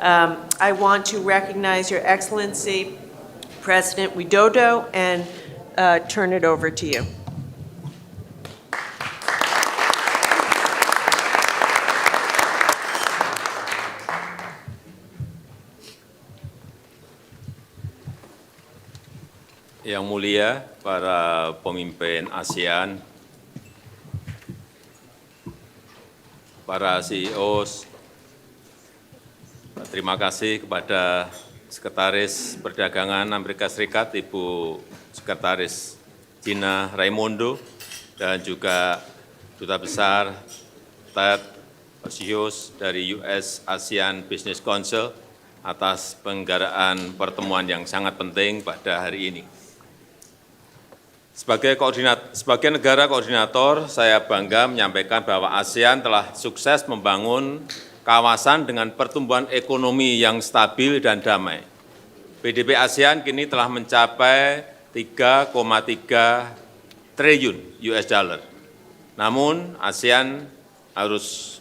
I want to recognize Your Excellency, President Widodo, and turn it over to you. Yang mulia para pemimpin ASEAN, para CEOs, terima kasih kepada Sekretaris Perdagangan Amerika Serikat, Ibu Sekretaris Gina Raimondo, dan juga Duta Besar Ted Osius dari US ASEAN Business Council atas penyelenggaraan pertemuan yang sangat penting pada hari ini. Sebagai negara koordinator, saya bangga menyampaikan bahwa ASEAN telah sukses membangun kawasan dengan pertumbuhan ekonomi yang stabil dan damai. PDB ASEAN kini telah mencapai 3,3 triliun US dollar. Namun, ASEAN harus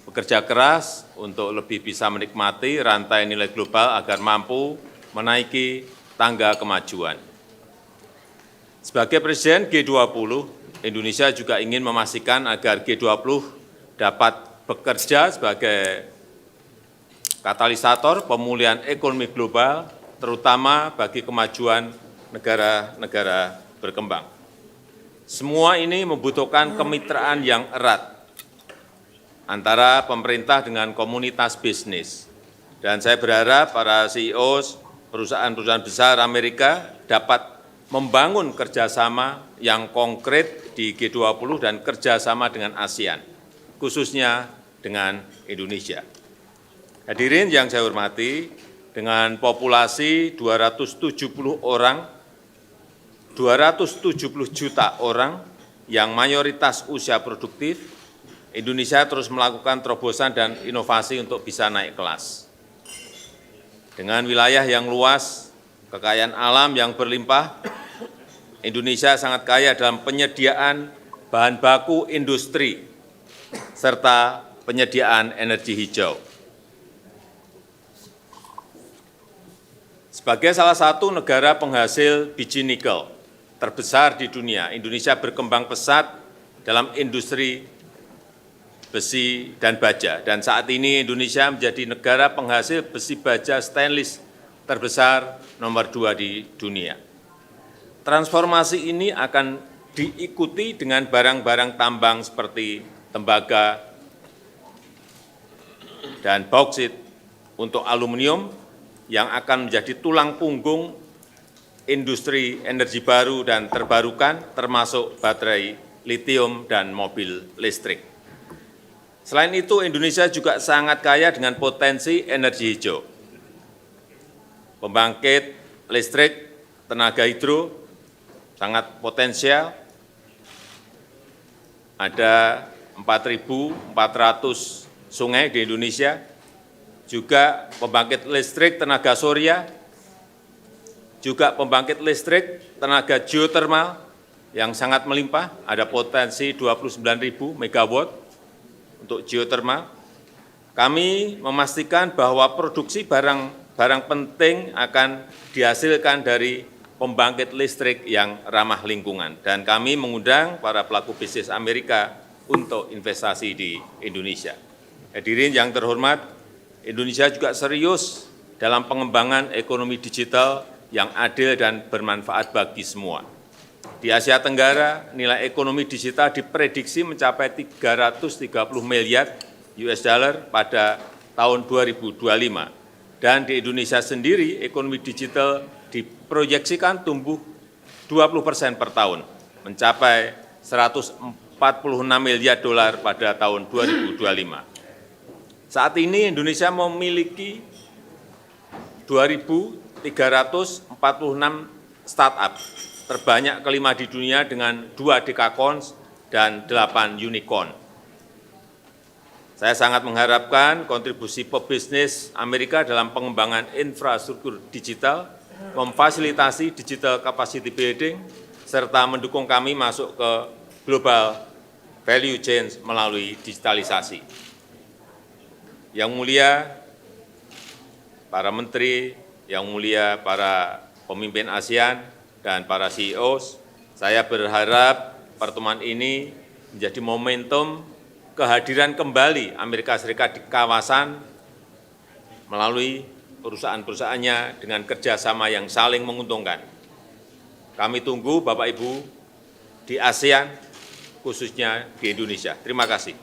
bekerja keras untuk lebih bisa menikmati rantai nilai global agar mampu menaiki tangga kemajuan. Sebagai Presiden G20, Indonesia juga ingin memastikan agar G20 dapat bekerja sebagai katalisator pemulihan ekonomi global, terutama bagi kemajuan negara-negara berkembang. Semua ini membutuhkan kemitraan yang erat antara pemerintah dengan komunitas bisnis. Dan saya berharap para CEO perusahaan-perusahaan besar Amerika dapat membangun kerjasama yang konkret di G20 dan kerjasama dengan ASEAN, khususnya dengan Indonesia. Hadirin yang saya hormati, dengan populasi 270 juta orang yang mayoritas usia produktif, Indonesia terus melakukan terobosan dan inovasi untuk bisa naik kelas. Dengan wilayah yang luas, kekayaan alam yang berlimpah, Indonesia sangat kaya dalam penyediaan bahan baku industri serta penyediaan energi hijau. Sebagai salah satu negara penghasil biji nikel terbesar di dunia, Indonesia berkembang pesat dalam industri besi dan baja. Dan saat ini Indonesia menjadi negara penghasil besi baja stainless terbesar nomor 2 di dunia. Transformasi ini akan diikuti dengan barang-barang tambang seperti tembaga dan bauksit untuk aluminium yang akan menjadi tulang punggung industri energi baru dan terbarukan termasuk baterai litium dan mobil listrik. Selain itu, Indonesia juga sangat kaya dengan potensi energi hijau. Pembangkit listrik tenaga hidro sangat potensial, ada 4.400 sungai di Indonesia, juga pembangkit listrik tenaga surya, juga pembangkit listrik tenaga geotermal yang sangat melimpah, ada potensi 29.000 megawatt untuk geotermal. Kami memastikan bahwa produksi barang penting akan dihasilkan dari pembangkit listrik yang ramah lingkungan. Dan kami mengundang para pelaku bisnis Amerika untuk investasi di Indonesia. Hadirin yang terhormat, Indonesia juga serius dalam pengembangan ekonomi digital yang adil dan bermanfaat bagi semua. Di Asia Tenggara, nilai ekonomi digital diprediksi mencapai 330 miliar US dollar pada tahun 2025. Dan di Indonesia sendiri, ekonomi digital diproyeksikan tumbuh 20% per tahun, mencapai 146 miliar dolar pada tahun 2025. Saat ini Indonesia memiliki 2.346 startup, terbanyak kelima di dunia dengan 2 dekakorns dan 8 unicorn. Saya sangat mengharapkan kontribusi pebisnis Amerika dalam pengembangan infrastruktur digital, memfasilitasi digital capacity building, serta mendukung kami masuk ke global value chain melalui digitalisasi. Yang mulia, para menteri, yang mulia para pemimpin ASEAN, dan para CEOs, saya berharap pertemuan ini menjadi momentum kehadiran kembali Amerika Serikat di kawasan melalui perusahaan-perusahaannya dengan kerjasama yang saling menguntungkan. Kami tunggu Bapak Ibu di ASEAN, khususnya di Indonesia. Terima kasih.